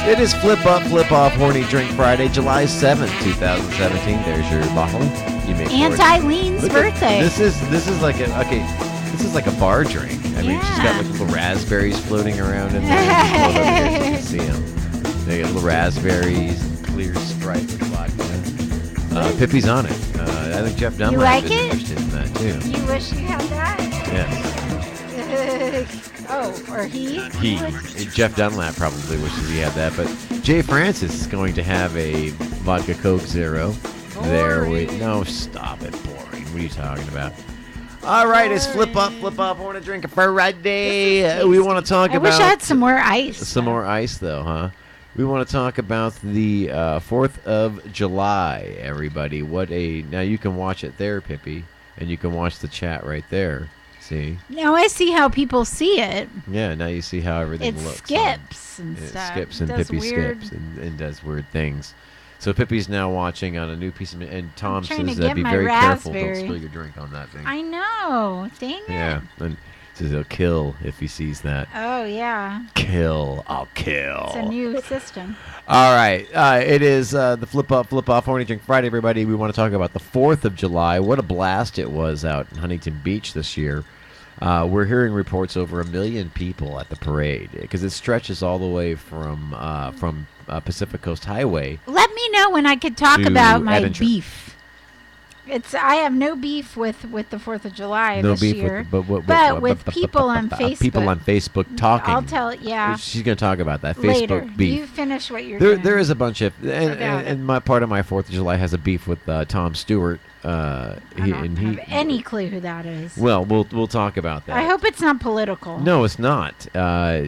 It is Flip Up, Flip Off, Horny Drink Friday, July 7th, 2017. There's your bottle. You may Aunt pour it. Eileen's birthday. This is like a bar drink. I mean, she's got like little raspberries floating around in there. Hold over here so you can see them. They got little raspberries, clear Sprite with vodka. Pippi's on it. I think Jeff Dunlap like is it? interested in that too. You wish you had that? Yes. Or he? Jeff Dunlap probably wishes he had that, but Jay Francis is going to have a vodka Coke Zero. No, stop it, boring. What are you talking about? All right, it's Flip Up, Flip Off. I want to drink a Friday. We want to talk about. I wish I had some more ice. Some more ice, though, huh? We want to talk about the 4th of July, everybody. Now you can watch it there, Pippi, and you can watch the chat right there. See? Now I see how people see it. Yeah, now you see how everything it looks. Skips and stuff. It skips and Pippi skips and does weird things. So Pippi's now watching on a new piece of... And Tom says, be very careful. Don't spill your drink on that thing. I know. Dang it. Yeah. And says he'll kill if he sees that. Oh, yeah. Kill. I'll kill. It's a new system. All right. It is the Flip Up, Flip Off, Horny Drink Friday, everybody. We want to talk about the 4th of July. What a blast it was out in Huntington Beach this year. We're hearing reports over 1 million people at the parade because it stretches all the way from Pacific Coast Highway. Let me know when I could talk about my Edinger. Beef. I have no beef with the 4th of July this year, but with people on Facebook. People on Facebook talking. I'll tell. Yeah, she's going to talk about that later. Facebook beef. You finish what you're doing. There is a bunch of and my part of my 4th of July has a beef with Tom Stewart. I don't have any clue who that is. Well, we'll talk about that. I hope it's not political. No, it's not.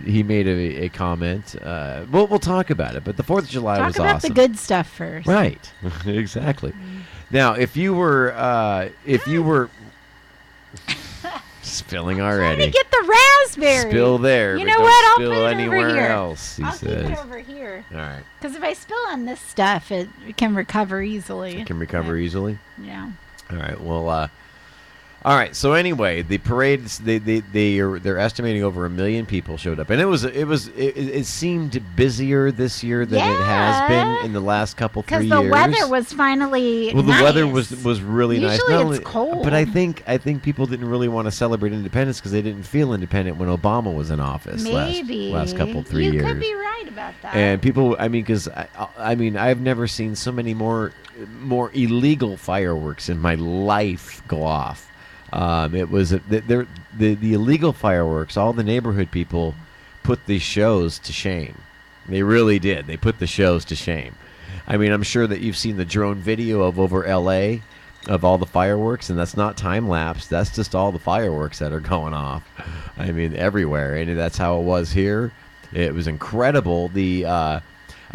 He made a comment. We'll talk about it. But the 4th of July was awesome. Talk about the good stuff first. Right. Exactly. Now, if you were spilling already. Trying to get the raspberry. Spill there. You know what? I'll spill put it anywhere over here. else. I'll keep it over here. All right. Because if I spill on this stuff, it can recover easily. It can recover easily. Yeah. All right. Well. All right. So anyway, the parades they're estimating over 1 million people showed up, and it seemed busier this year than it has been in the last 3 years. Because the weather was finally the nice. weather was really nice. Usually it's cold. But I think people didn't really want to celebrate independence because they didn't feel independent when Obama was in office. Maybe last 3 years. You could be right about that. And people, because I've never seen so many more illegal fireworks in my life go off. It was the illegal fireworks. All the neighborhood people put these shows to shame. They really did. They put the shows to shame. I mean, I'm sure that you've seen the drone video of over L.A. of all the fireworks, and that's not time lapse. That's just all the fireworks that are going off. I mean, everywhere, and that's how it was here. It was incredible. I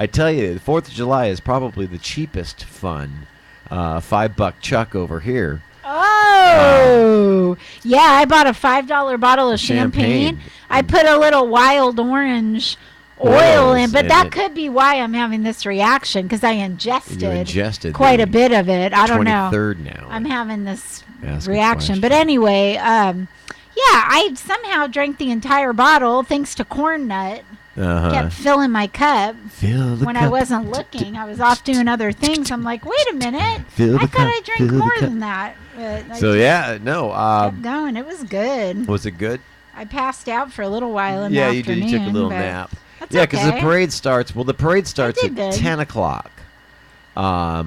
tell you, the 4th of July is probably the cheapest fun. $5 Chuck over here. Oh, yeah, I bought a $5 bottle of champagne. I put a little wild orange oil in, but that could be why I'm having this reaction, because I ingested quite a bit of it. I don't know. 23rd now. I'm having this reaction. But anyway, I somehow drank the entire bottle thanks to Corn Nut. Kept filling my cup when I wasn't looking. I was off doing other things. I'm like, wait a minute. I thought I drank more than that. Kept going. It was good. Was it good? I passed out for a little while in the afternoon. Yeah, you took a little nap. Yeah, because the parade starts. Well, the parade starts at 10 o'clock. At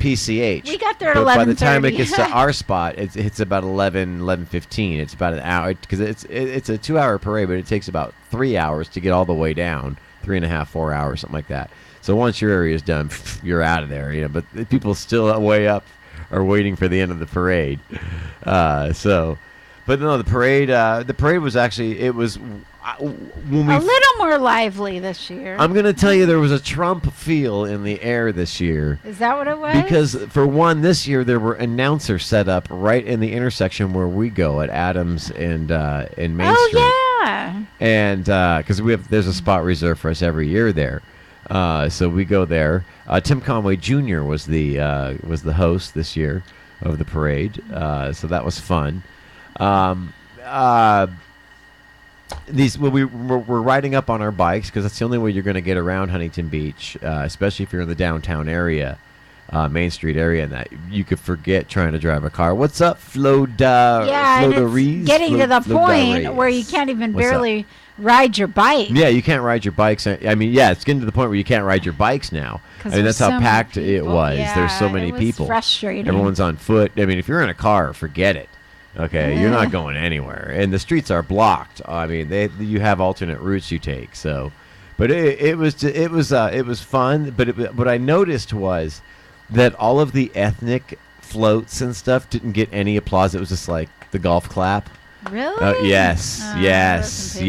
PCH. We got there at 11:30. By the time it gets to our spot, it's about 11:15. It's about an hour because it's a 2-hour parade, but it takes about 3 hours to get all the way down. 3.5, 4 hours, something like that. So once your area is done, you're out of there. But the people still way up are waiting for the end of the parade. But no, the parade was actually a little more lively this year. I'm going to tell you there was a Trump feel in the air this year. Is that what it was? Because, for one, this year there were announcers set up right in the intersection where we go at Adams and Main Street. Oh, yeah. And because there's a spot reserved for us every year there. So we go there. Tim Conway Jr. was the host this year of the parade. So that was fun. we're riding up on our bikes because that's the only way you're going to get around Huntington Beach, especially if you're in the downtown area, Main Street area, and that you could forget trying to drive a car. What's up, Floda? Yeah, and it's getting to the point where you can't even barely ride your bike. Yeah, you can't ride your bikes. I mean, yeah, it's getting to the point where you can't ride your bikes now. I mean, that's how packed it was. Yeah, there's so many people. Frustrating. Everyone's on foot. I mean, if you're in a car, forget it. Okay, you're not going anywhere, and the streets are blocked. I mean, you have alternate routes you take. So, but it was fun. But what I noticed was that all of the ethnic floats and stuff didn't get any applause. It was just like the golf clap. Really? Yes.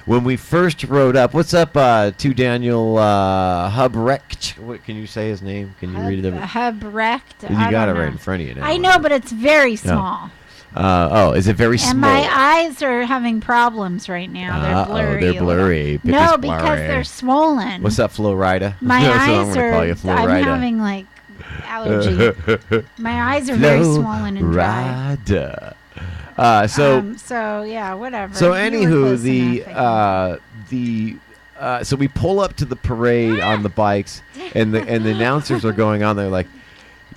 When we first rode up, what's up to Daniel Hubrecht? What can you say his name? Can you read it? Hubrecht. You got it right in front of you now. I know, but it's very small. Is it very small? And my eyes are having problems right now. They're blurry. They're blurry. No, because they're swollen. What's up, Flo Rida? My eyes are. I'm having like allergy. My eyes are very swollen and dry. So yeah, whatever. So anywho, so we pull up to the parade on the bikes, and the announcers are going on there like,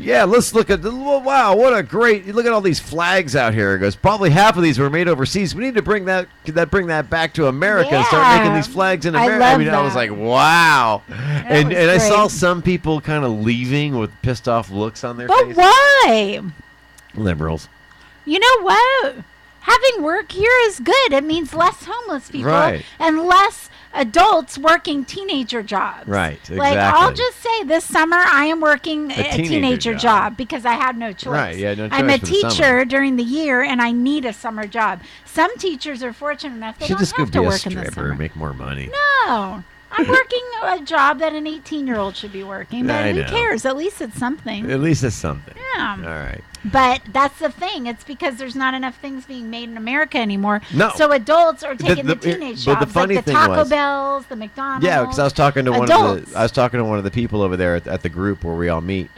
yeah, let's look at wow, what a great look at all these flags out here. It goes, probably half of these were made overseas. We need to bring that back to America and start making these flags in America. I was like, wow. And I saw some people kind of leaving with pissed off looks on their faces. But why? Liberals. You know what? Having work here is good. It means less homeless people and less adults working teenager jobs. Right, exactly. Like, I'll just say this summer I am working a teenager job because I had no choice. Right, yeah, no choice. I'm a teacher during the year and I need a summer job. Some teachers are fortunate enough they don't have to work in the summer. Make more money. No. I'm working a job that an 18-year-old should be working, but who cares? At least it's something. At least it's something. Yeah. All right. But that's the thing. It's because there's not enough things being made in America anymore. No. So adults are taking the teenage jobs, the funny like the Taco Bells, the McDonald's. Yeah, because I was talking to one of the people over there at the group where we all meet,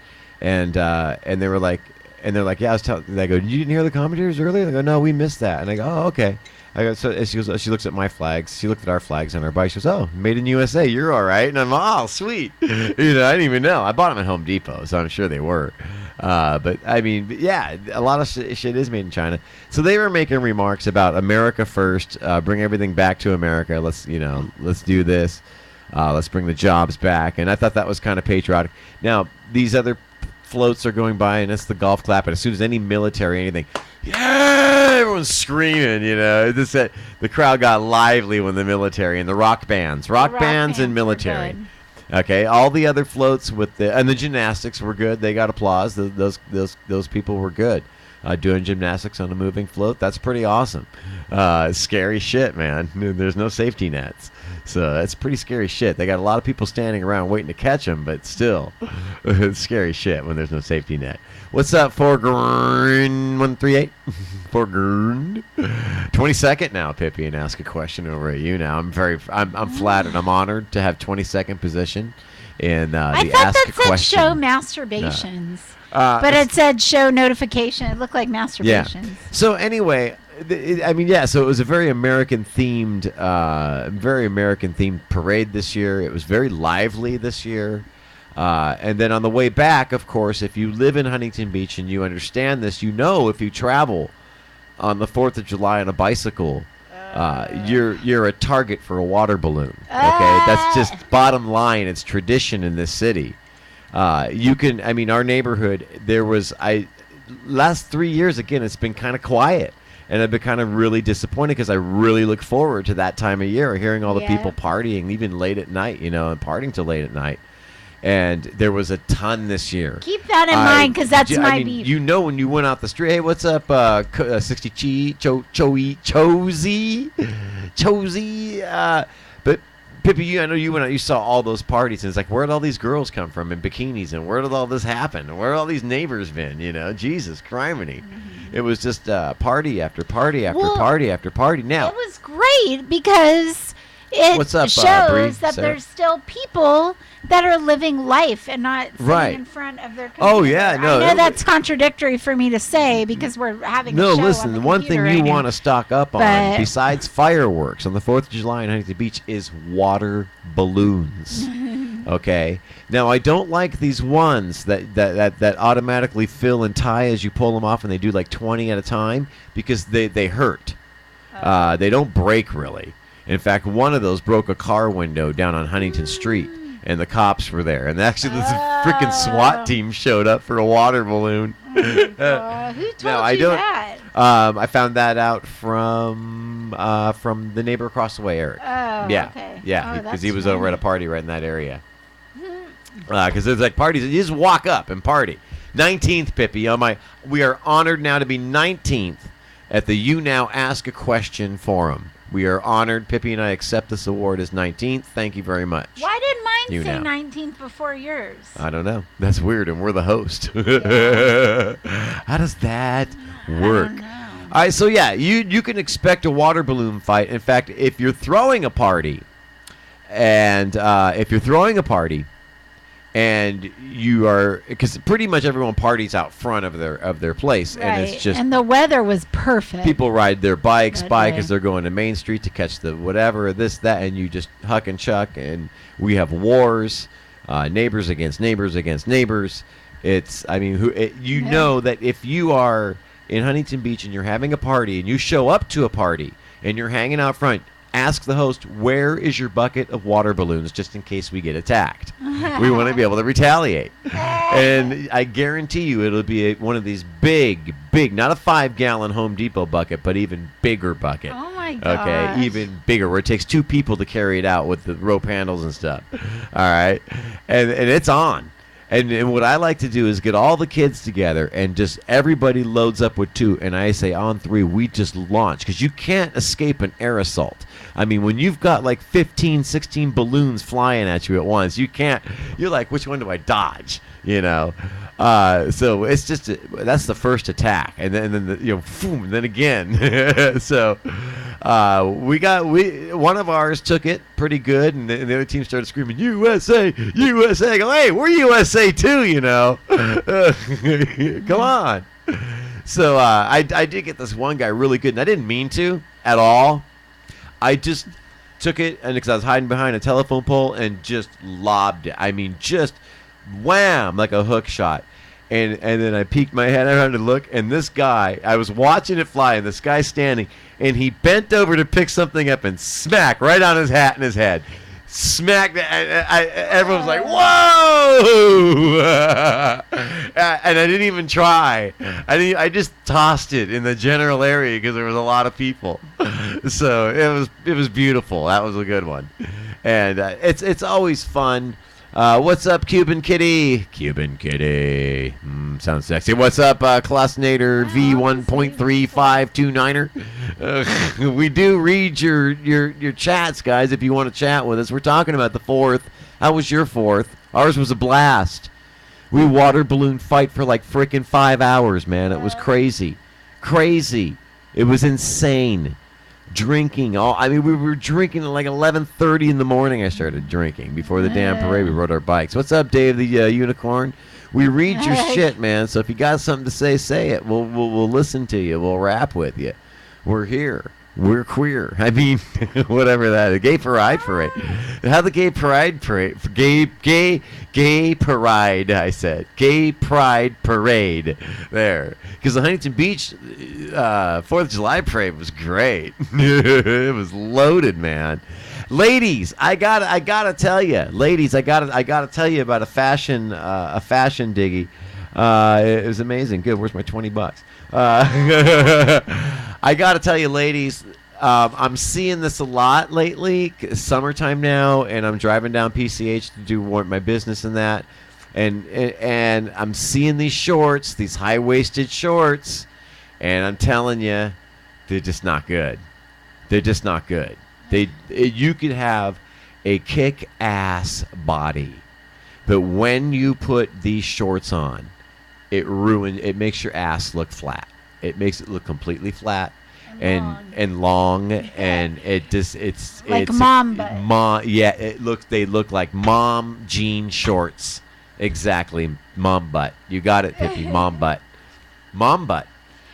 and they were like, yeah, they go, you didn't hear the commentators earlier? They go, no, we missed that. And I go, oh, okay. I go, so she looks at my flags. She looked at our flags on our bike. She goes, oh, made in USA. You're all right. And I'm, oh, sweet. I didn't even know. I bought them at Home Depot, so I'm sure they were. But I mean, yeah, a lot of shit is made in China. So they were making remarks about America first. Bring everything back to America. Let's do this. Let's bring the jobs back. And I thought that was kind of patriotic. Now these other floats are going by, and it's the golf clap. And as soon as any military anything. Yeah, everyone's screaming, the crowd got lively when the military and the rock bands and military. Okay, all the other floats and the gymnastics were good. They got applause. Those people were good. Doing gymnastics on a moving float, that's pretty awesome. Scary shit, man. There's no safety nets. So that's pretty scary shit. They got a lot of people standing around waiting to catch them, but still, it's scary shit when there's no safety net. What's up, Forgern138? Forgern. 22nd now, Pippi, and ask a question over at you now. I'm flattered. I'm honored to have 22nd position in the Ask a Question. I thought that said show masturbations. But it said show notification. It looked like masturbations. Yeah. So anyway, so it was a very American themed parade this year. It was very lively this year. And then on the way back, of course, if you live in Huntington Beach and you understand this, if you travel on the 4th of July on a bicycle, you're a target for a water balloon. Okay, that's just bottom line. It's tradition in this city. Our neighborhood, last 3 years, again, it's been kind of quiet. And I've been kind of really disappointed because I really look forward to that time of year, hearing all the people partying, even late at night, and partying till late at night. And there was a ton this year. Keep that in mind because that's my beef. When you went out the street, hey, what's up, 60 Chi, Chozy? But Pippi, I know you went out, you saw all those parties, and it's like, where did all these girls come from in bikinis, and where did all this happen? Where all these neighbors been, Jesus, criminy. Mm-hmm. It was just party after party after party after party. Now it was great because What's up, shows that there's still people that are living life and not sitting in front of their computer. Oh, yeah. No, I know that's contradictory for me to say because we're having a show listen, the one thing you want to stock up on, besides fireworks on the 4th of July in Huntington Beach, is water balloons. Okay? Now, I don't like these ones that automatically fill and tie as you pull them off, and they do like 20 at a time because they hurt. They don't break, really. In fact, one of those broke a car window down on Huntington Street. And the cops were there, and actually the freaking SWAT team showed up for a water balloon. Who told you that? I found that out from the neighbor across the way, Eric. Oh, yeah, okay. Yeah, because he was over at a party right in that area. Because there's like parties, you just walk up and party. 19th, Pippi, we are honored now to be 19th at the You Now Ask a Question Forum. We are honored. Pippi and I accept this award as 19th. Thank you very much. Why did mine say 19th before yours? I don't know. That's weird, and we're the host. How does that work? I don't know. All right, so yeah, you can expect a water balloon fight. In fact, if you're throwing a party, and you are, because pretty much everyone parties out front of their place, right. And it's just, and the weather was perfect. People ride their bikes by because they're going to Main Street to catch the whatever, this, that, and you just huck and chuck, and we have wars, neighbors against neighbors against neighbors. It's, I mean, know that if you are in Huntington Beach and you're having a party and you show up to a party and you're hanging out front, ask the host, where is your bucket of water balloons, just in case we get attacked. We want to be able to retaliate. And I guarantee you it'll be one of these big, not a 5-gallon Home Depot bucket, but even bigger bucket. Oh, my gosh. Okay, even bigger, where it takes 2 people to carry it out with the rope handles and stuff. All right? And it's on. And what I like to do is get all the kids together and just everybody loads up with 2. And I say on 3, we just launch. Because you can't escape an air assault. I mean, when you've got like 15, 16 balloons flying at you at once, you're like, which one do I dodge? You know? So it's just, that's the first attack. And then boom, and then again. So one of ours took it pretty good, and the other team started screaming, USA, USA. I go, hey, we're USA too, you know. Come on. So I did get this one guy really good, and I didn't mean to at all. I just took it, and because I was hiding behind a telephone pole, and just lobbed it. I mean, just wham, like a hook shot. And then I peeked my head around to look, and this guy, I was watching it fly, and this guy's standing, and he bent over to pick something up and smack right on his hat and his head. Smacked it. Everyone was like, whoa! And I didn't even try. I just tossed it in the general area because there was a lot of people. So it was beautiful. That was a good one. And it's always fun. What's up, Cuban Kitty? Cuban Kitty. Sounds sexy. What's up, Classinator V1.3529er? We do read your chats, guys, if you want to chat with us. We're talking about the 4th. How was your 4th? Ours was a blast. We water balloon fight for like freaking 5 hours, man. It was crazy. Crazy. It was insane. Drinking. We were drinking at like 11:30 in the morning. I started drinking before the damn parade. We rode our bikes. What's up, Dave the Unicorn? We read your shit, man. So if you got something to say it. We'll listen to you. We'll rap with you. We're here. We're queer. I mean, whatever that is. Gay Pride Parade. How the Gay Pride Parade? Gay Pride, I said. Gay Pride Parade. There. Because the Huntington Beach 4th of July Parade was great. It was loaded, man. Ladies, I gotta tell you. Ladies, I gotta tell you about a fashion diggy. It was amazing. Good. Where's my $20? I got to tell you, ladies, I'm seeing this a lot lately. Summertime now, and I'm driving down PCH to do my business in that. And I'm seeing these shorts, these high-waisted shorts, and I'm telling you, they're just not good. They're just not good. You could have a kick-ass body, but when you put these shorts on, it makes your ass look flat. It makes it look completely flat. and long, and it's like mom butt. Yeah, they look like mom jean shorts. Exactly, mom butt. You got it, Pippi. Mom butt. Mom butt.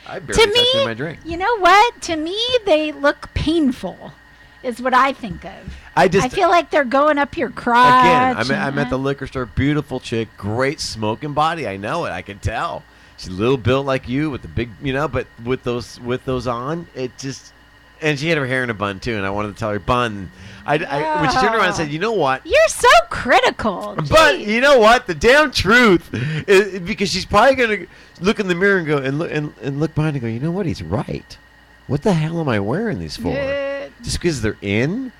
I barely touched my drink. You know what? To me, they look painful. Is what I think of. I feel like they're going up your crotch. Again, I'm at the liquor store. Beautiful chick, great smoking body. I know it. I can tell. She's a little built like you with the big, but with those on, it just. And she had her hair in a bun too, and I wanted to tell her bun. When she turned around and said, "You know what? You're so critical." Jeez. But you know what? The damn truth is because she's probably gonna look in the mirror and go and look behind and go, "You know what? He's right. What the hell am I wearing these for? Just because they're in?"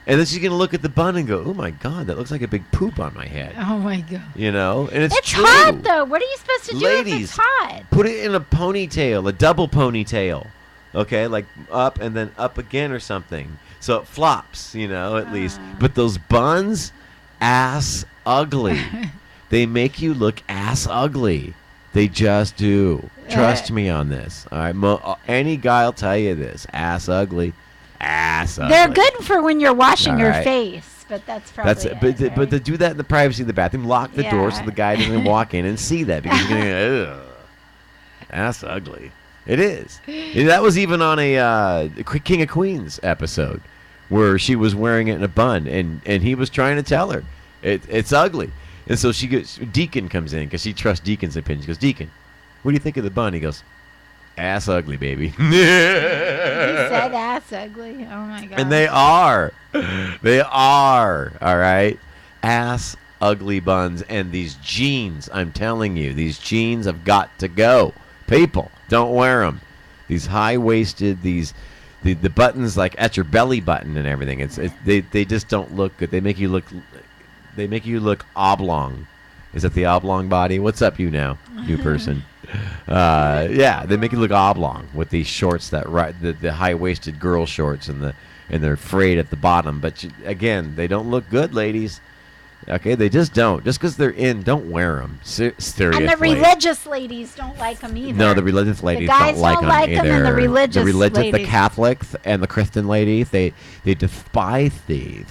And then she's gonna look at the bun and go, "Oh my God, that looks like a big poop on my head." Oh my God. And it's true. Hot though. What are you supposed to do if it's hot? Put it in a ponytail, a double ponytail. Okay, like up and then up again or something. So it flops, at least. But those buns, ass ugly. They make you look ass ugly. They just do. Trust me on this. All right, any guy will tell you this. Ass ugly. Ass ugly. They're good for when you're washing your face, but that's probably it. But to do that in the privacy of the bathroom, lock the door so the guy doesn't walk in and see that because you're going to go, ugh, ass ugly. It is. That was even on a King of Queens episode where she was wearing it in a bun, and he was trying to tell her it's ugly. And so Deacon comes in because she trusts Deacon's opinion. She goes, "Deacon, what do you think of the bun?" He goes, "Ass ugly, baby." He said ass ugly. Oh, my God. And they are. They are. All right. Ass ugly buns. And these jeans, I'm telling you, these jeans have got to go. People, don't wear them. These high-waisted, the buttons like at your belly button and everything. They just don't look good. They make you look oblong. Is it the oblong body? What's up, you now, new person? Yeah, they make you look oblong with these shorts the high-waisted girl shorts and they're frayed at the bottom. But again, they don't look good, ladies. Okay, they just don't. Just because they're in, don't wear them. Seriously. And the religious ladies don't like them either. No, the religious ladies don't like them either. And the religious ladies. The Catholics and the Christian ladies, they despise these.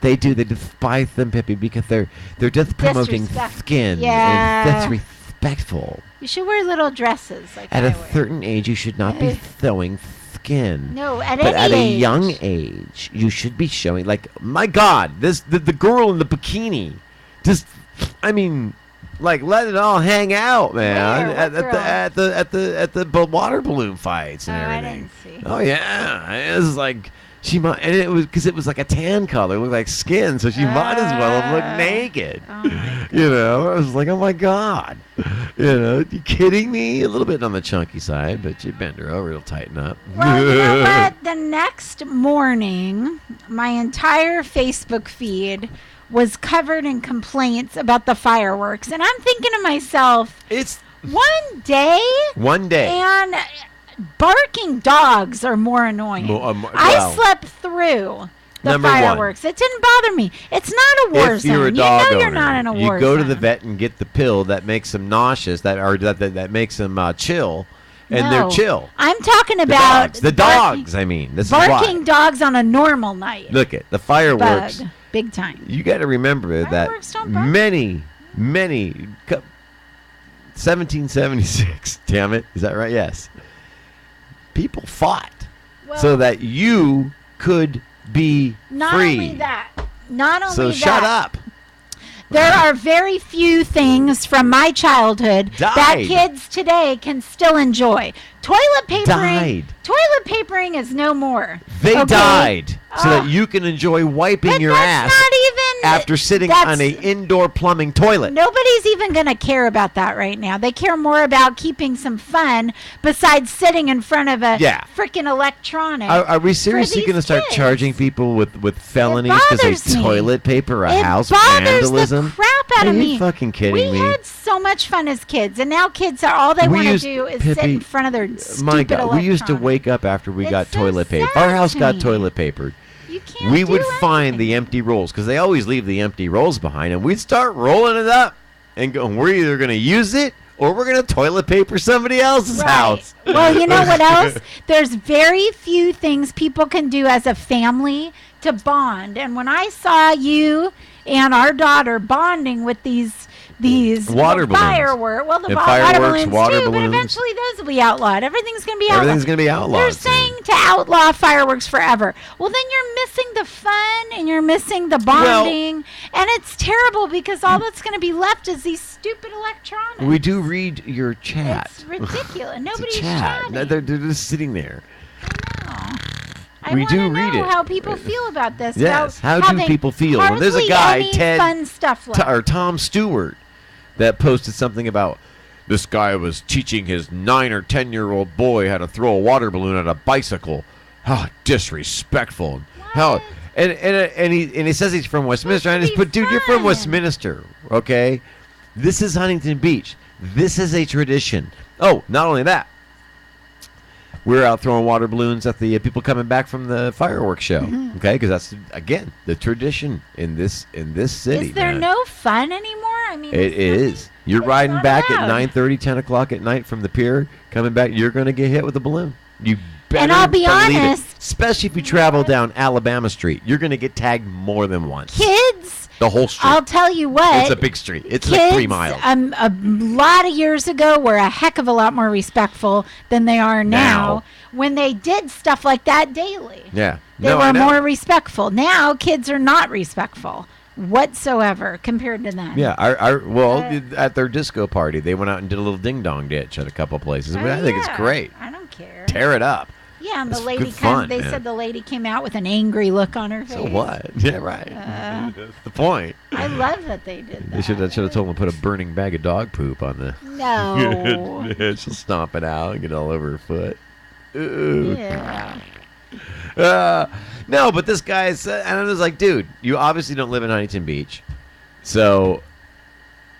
They do. They despise them, Pippi, because they're just promoting skin. Yeah. And disrespectful. You should wear little dresses At a certain age, you should not be showing skin. No, at a young age, you should be showing. Like, my God, the girl in the bikini, let it all hang out, man. At the water balloon fights and everything. I didn't see. Oh yeah, it was like and it was because it was like a tan color, it looked like skin, so she might as well have looked naked. Oh I was like, oh my God, you kidding me? A little bit on the chunky side, but you bend her over, it'll tighten up. Well, you know what? The next morning, my entire Facebook feed was covered in complaints about the fireworks, and I'm thinking to myself, it's one day, and barking dogs are more annoying. I slept through the fireworks. It didn't bother me. It's not a war zone. You're a dog owner, you're not in a war zone. You go to the vet and get the pill that makes them nauseous, that makes them chill, and they're chill. I'm talking about the dogs. I mean, this barking dogs on a normal night. Look at the fireworks. Big time. You got to remember that many 1776. Damn it, is that right? Yes. People fought so that you could be free. Not only that. So shut up. There are very few things from my childhood that kids today can still enjoy. Toilet papering is no more. They died so that you can enjoy wiping your ass after sitting on an indoor plumbing toilet. Nobody's even going to care about that right now. They care more about keeping some fun besides sitting in front of a freaking electronic. Are we seriously going to start charging people with felonies because they toilet paper a house? Vandalism? The crap out of me. Are you fucking kidding me? We had so much fun as kids, and now kids are all they want to do is sit in front of their stupid my God, electronic. we used to wake up after we got toilet paper. Our house got toilet papered. We would find the empty rolls because they always leave the empty rolls behind, and we'd start rolling it up and go. We're either going to use it or we're going to toilet paper somebody else's house. Well, you know what else? There's very few things people can do as a family to bond. And when I saw you and our daughter bonding with these water balloons. Fireworks. Well, the water balloons too, but eventually those will be outlawed. Everything's going to be outlawed. Everything's going to be outlawed. They're saying to outlaw fireworks forever. Well, then you're missing the fun and you're missing the bonding. And it's terrible because all that's going to be left is these stupid electronics. We do read your chat. It's ridiculous. Nobody's chatting. They're just sitting there. I we do read it. How people feel about this. Yes. How do people feel when there's a guy, Tom Stewart, that posted something about this guy was teaching his 9 or 10-year-old boy how to throw a water balloon at a bicycle. How disrespectful! How and he says he's from Westminster. And I just put, dude, you're from Westminster, okay? This is Huntington Beach. This is a tradition. Oh, not only that. We're out throwing water balloons at the people coming back from the fireworks show, okay? Because that's, again, the tradition in this city. Is there no fun anymore? I mean, it is. You're riding back at 9:30, 10 o'clock at night from the pier, coming back, you're going to get hit with a balloon. You better and I'll be honest. Especially if you travel down Alabama Street, you're going to get tagged more than once. Kids. The whole street. I'll tell you what. It's a big street. It's like 3 miles. A lot of years ago were a heck of a lot more respectful than they are now. When they did stuff like that daily. Yeah. They were more respectful. Now kids are not respectful whatsoever compared to then. Yeah. At their disco party, they went out and did a little ding-dong ditch at a couple places. I think it's great. I don't care. Tear it up. Yeah, and the lady said the lady came out with an angry look on her face. So what? Yeah, right. That's the point. I love that they did that. They should have told them to put a burning bag of dog poop on the... No. She'll stomp it out and get all over her foot. Ooh. Yeah. No, but this guy and I was like, dude, you obviously don't live in Huntington Beach. So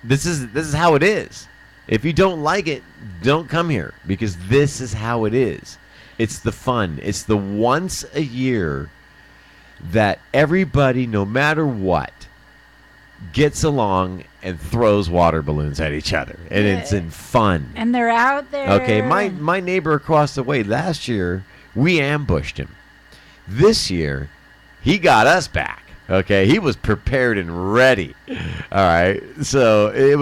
this is how it is. If you don't like it, don't come here because this is how it is. It's the fun. It's the once a year that everybody, no matter what, gets along and throws water balloons at each other. And it's in fun. And they're out there. Okay, my neighbor across the way, last year, we ambushed him. This year, he got us back. Okay, he was prepared and ready. All right, so it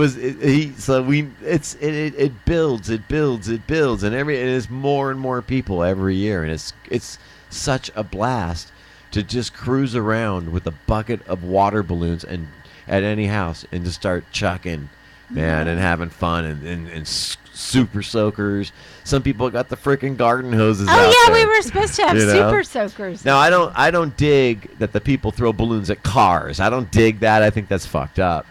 builds, and it's more and more people every year, and it's such a blast to just cruise around with a bucket of water balloons and at any house and just start chucking, man, and having fun and super soakers. Some people got the freaking garden hoses out there. We were supposed to have super soakers. Now I don't dig that the people throw balloons at cars. I don't dig that. I think that's fucked up.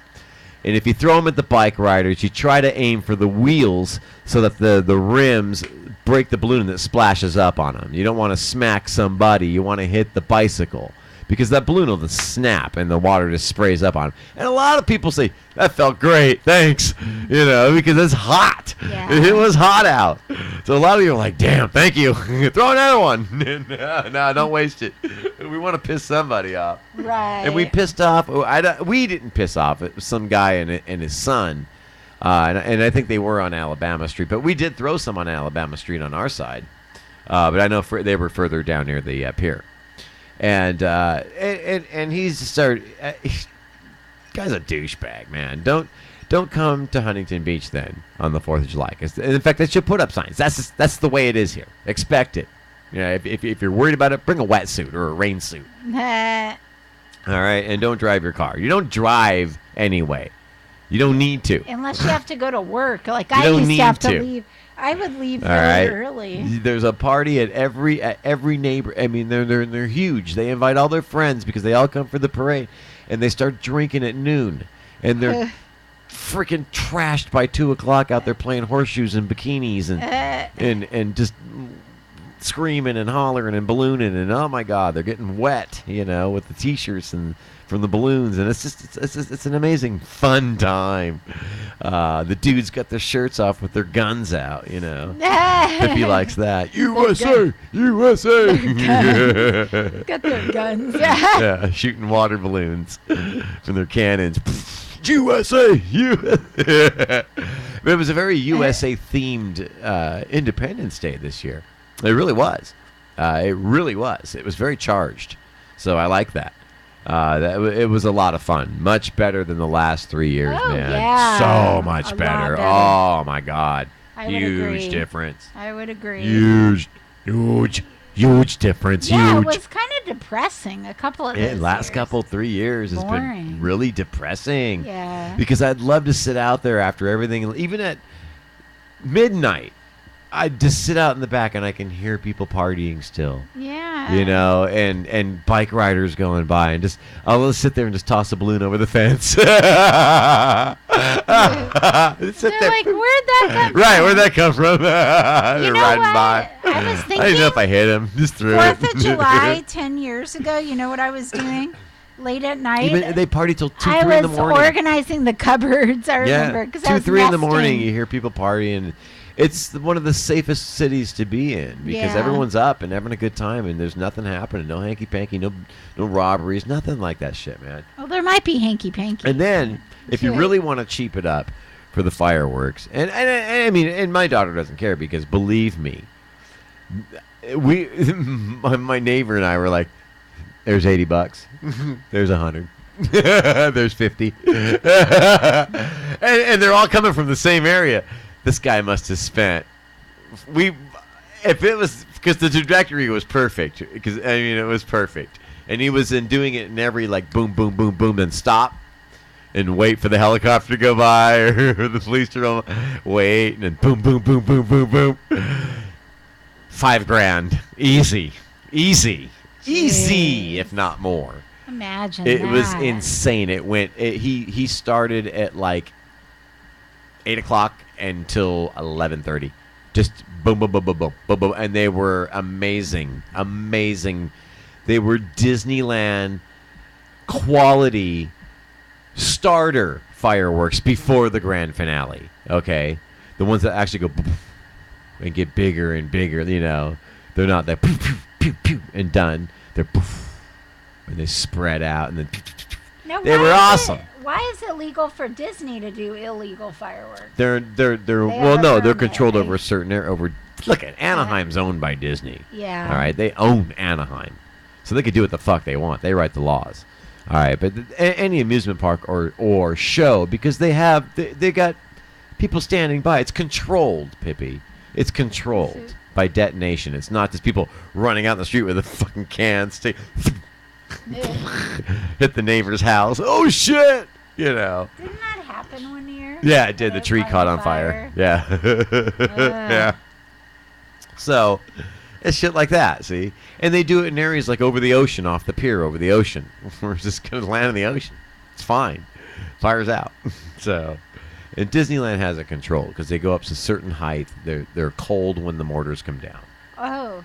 And if you throw them at the bike riders, you try to aim for the wheels so that the rims break the balloon that splashes up on them. You don't want to smack somebody. You want to hit the bicycle. Because that balloon will just snap and the water just sprays up on them. And a lot of people say, that felt great, thanks. Because it's hot. Yeah. It was hot out. So a lot of you are like, damn, thank you. Throw another one. No, don't waste it. We want to piss somebody off. Right. And we pissed off, we didn't piss off. It was some guy and his son. And I think they were on Alabama Street. But we did throw some on Alabama Street on our side. But I know they were further down near the pier. And he's started. Guy's a douchebag, man. Don't come to Huntington Beach then on the 4th of July. In fact, they should put up signs. That's the way it is here. Expect it. If you're worried about it, bring a wetsuit or a rain suit. All right, and don't drive your car. You don't drive anyway. You don't need to. Unless you have to go to work, like I used to have to leave. I would leave very early. There's a party at every neighbor. I mean, they're huge. They invite all their friends because they all come for the parade, and they start drinking at noon, and they're freaking trashed by 2 o'clock out there playing horseshoes and bikinis and just screaming and hollering and ballooning, and oh my God, they're getting wet, with the t-shirts and from the balloons, and it's an amazing fun time. The dudes got their shirts off with their guns out, if he likes that. USA! Got their guns. Yeah, shooting water balloons from their cannons. USA! But it was a very USA-themed Independence Day this year. It really was. It really was. It was very charged. So I like that. It was a lot of fun. Much better than the last 3 years, man. Yeah. So much better. Oh, my God. Huge difference. I would agree. Huge difference. Yeah, huge. It was kind of depressing a couple of those last years. couple 3 years has been really depressing. Yeah. Because I'd love to sit out there after everything, even at midnight. I'd just sit out in the back and I can hear people partying still. Yeah. You know, and bike riders going by, and I'll just sit there and just toss a balloon over the fence. They're like, where'd that come from? Right, where'd that come from? They're riding what? By. I was thinking. I didn't know if I hit him. Just threw it. 4th of July, 10 years ago, you know what I was doing? Late at night. They party till 2, 3 in the morning. I was organizing the cupboards, I remember. 2, 3 in the morning, you hear people partying. It's one of the safest cities to be in because everyone's up and having a good time, and there's nothing happening. No hanky-panky, no robberies, nothing like that shit, man. Well, there might be hanky-panky. And then, if you really want to cheap it up for the fireworks, and I mean, and my daughter doesn't care because, believe me, my neighbor and I were like, there's $80, there's 100. There's 50. and they're all coming from the same area. This guy must have spent. If it was because the trajectory was perfect. Because I mean, it was perfect, and he was doing it in every like boom, boom, boom, boom, then stop, and wait for the helicopter to go by or the police to wait, and then boom, boom, boom, boom, boom, boom. $5,000, easy, if not more. Imagine it was insane. It went. He started at like 8 o'clock until 11:30, just boom, boom, boom, boom, boom, boom, boom, and they were amazing. They were Disneyland quality starter fireworks before the grand finale. Okay, the ones that actually go and get bigger and bigger. You know, they're not that pew, pew, pew, pew, and done. They're poof, and they spread out, and then now, they were awesome. Why is it legal for Disney to do illegal fireworks? They're controlled over a certain area. Look at Anaheim's owned by Disney. Yeah. All right, they own Anaheim, so they could do what the fuck they want. They write the laws. All right, but any amusement park or show, because they got people standing by. It's controlled, Pippi. It's controlled by detonation. It's not just people running out in the street with a fucking can, hit the neighbor's house. Oh shit! You know. Didn't that happen one year? Yeah, it did. The tree caught on fire. Yeah. Yeah. So, it's shit like that, see? And they do it in areas like over the ocean, off the pier, over the ocean. We're just going to land in the ocean. It's fine. Fire's out. So, and Disneyland has it controlled because they go up to a certain height. They're cold when the mortars come down. Oh.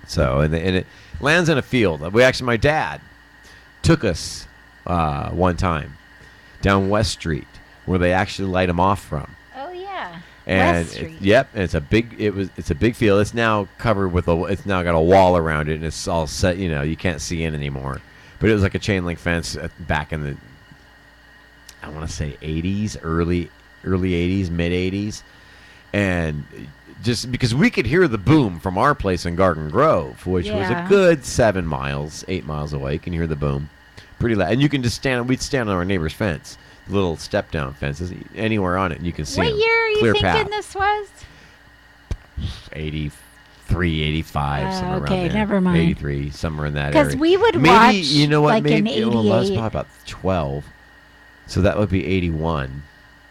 So, and it lands in a field. My dad took us one time down West Street, where they actually light them off from. Oh yeah, and West Street. And it's a big field. It's now covered with it's now got a wall around it, and it's all set. You know, you can't see in anymore. But it was like a chain link fence back in the, I want to say 80s, early 80s, mid 80s, and just because we could hear the boom from our place in Garden Grove, which was a good 8 miles away. You can hear the boom. Pretty loud. And you can just we'd stand on our neighbor's fence, little step down fences, anywhere on it, and you can see What year are you thinking path. This was? 83, 85, somewhere around there. Okay, never mind. 83, somewhere in that area. Because we would watch, you know what, like in 88. Well, that's probably about 12. So that would be 81,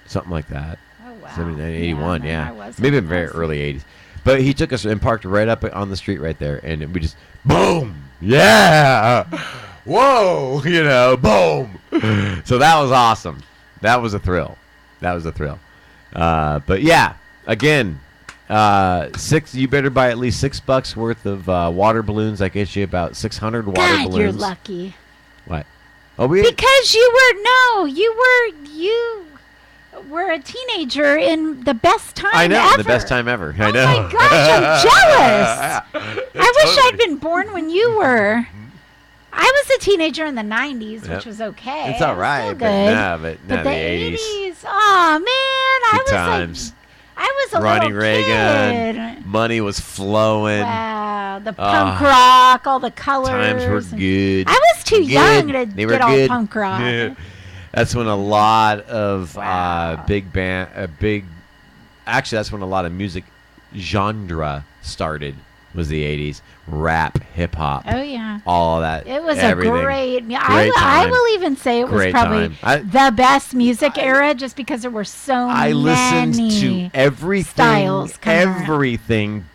something like that. Oh, wow. 79, 81, yeah. Maybe in very early 80s. But he took us and parked right up on the street right there, and we just, boom! Yeah! Whoa! You know, boom! So that was awesome. That was a thrill. But yeah, again, you better buy at least $6 worth of water balloons. That gets you about 600 water balloons. You're lucky. What? Oh, because you were a teenager in the best time ever. I know, the best time ever. I know. Oh my gosh, I'm jealous. I wish I'd been born when you were. I was a teenager in the 90s, which was okay. It's all right, but the 80s. Oh, man, I was times. I was a Ronnie little Reagan. kid. Money was flowing. Wow, the punk rock, all the colors. Times were good. I was too young to get all punk rock. Yeah. That's when a lot of Actually, that's when a lot of music genre started. Was the 80s. Rap, hip hop. Oh yeah. All of that. It was everything. a great I will even say it was probably the best music era, just because there were so many. I listened to everything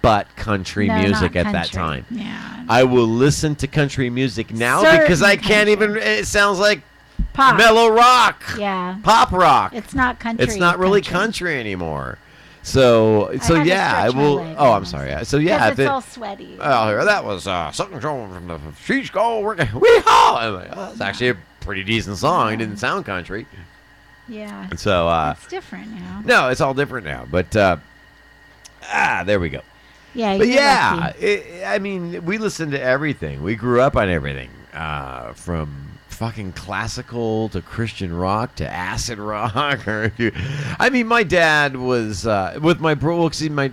but country music at that time. Yeah. I will listen to country music now because I can't even. It sounds like pop. Mellow rock. Yeah. Pop rock. It's not country. It's not really country anymore. So yeah, I will. Oh, I'm sorry. So yeah, it's all sweaty. Oh, that was something from the streets go working. Weehaw! I'm like, oh, that's actually a pretty decent song. It didn't sound country. Yeah. And so it's different now. No, it's all different now. But there we go. Yeah. But yeah, I mean, we listened to everything. We grew up on everything, from fucking classical to Christian rock to acid rock. I mean, my dad was with my bro. See, my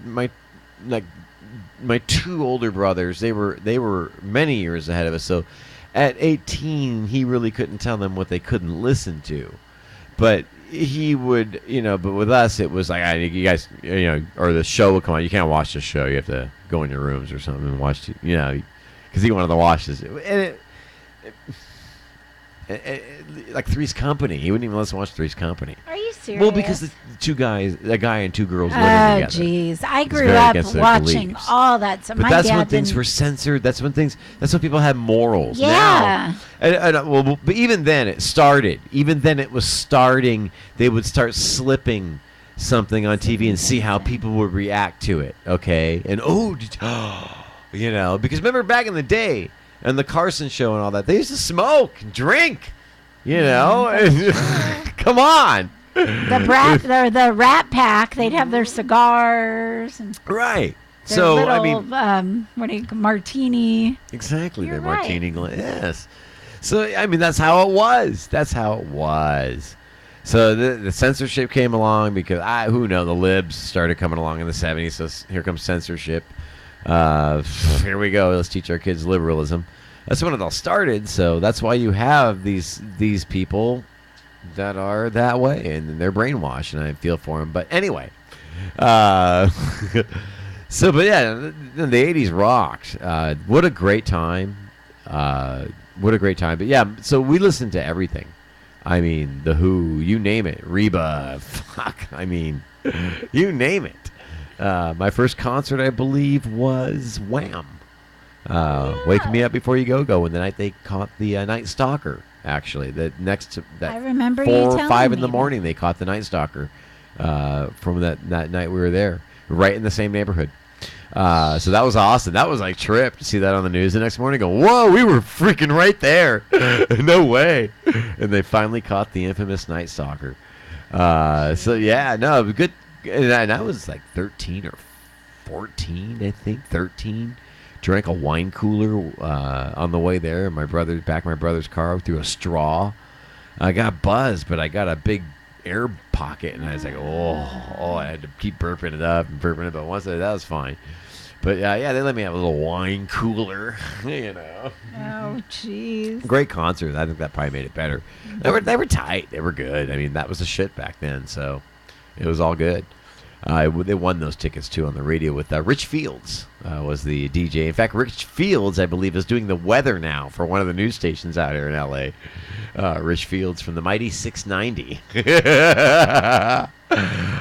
two older brothers. They were many years ahead of us. So, at 18, he really couldn't tell them what they couldn't listen to. But he would, But with us, it was like, you guys, or the show would come on. You can't watch the show. You have to go in your rooms or something and watch. Because he wanted to watch this. And like Three's Company. He wouldn't even let us watch Three's Company. Are you serious? Well, because the two guys, a guy and two girls living together. Oh, jeez. I grew up watching all that. So but that's when things were censored. That's when people had morals. Yeah. Now, but even then it started. Even then it was starting. They would start slipping something on TV and see how people would react to it. Okay. And because remember back in the day, and the Carson Show and all that, they used to smoke and drink, Come on. The Rat Pack, they'd have their cigars. And right. So, martini. Exactly, You're their right. martini glass. Yes. So, I mean, that's how it was. So the censorship came along because, the libs started coming along in the 70s, so here comes censorship. Here we go. Let's teach our kids liberalism. That's when it all started. So that's why you have these people that are that way, and they're brainwashed, and I feel for them. But anyway, but yeah, the 80s rocked. What a great time. What a great time. But yeah, so we listened to everything. I mean, The Who, you name it. Reba, you name it. My first concert, I believe, was Wham! Wake Me Up Before You Go, when the night they caught the Night Stalker, actually. I remember 4 you or telling 5 in me the morning, they caught the Night Stalker from that night we were there, right in the same neighborhood. So that was awesome. That was like trip to see that on the news the next morning. Go, whoa, we were freaking right there. No way. And they finally caught the infamous Night Stalker. So yeah, no, good. And I was like 13 or 14, I think, 13. Drank a wine cooler on the way there in my brother's car through a straw. I got buzzed, but I got a big air pocket, and I was like, I had to keep burping it up, but once that was fine. But yeah, they let me have a little wine cooler, Oh, jeez. Great concert. I think that probably made it better. They were tight. They were good. I mean, that was the shit back then, so it was all good. They won those tickets, too, on the radio with Rich Fields was the DJ. In fact, Rich Fields, I believe, is doing the weather now for one of the news stations out here in L.A. Rich Fields from the mighty 690.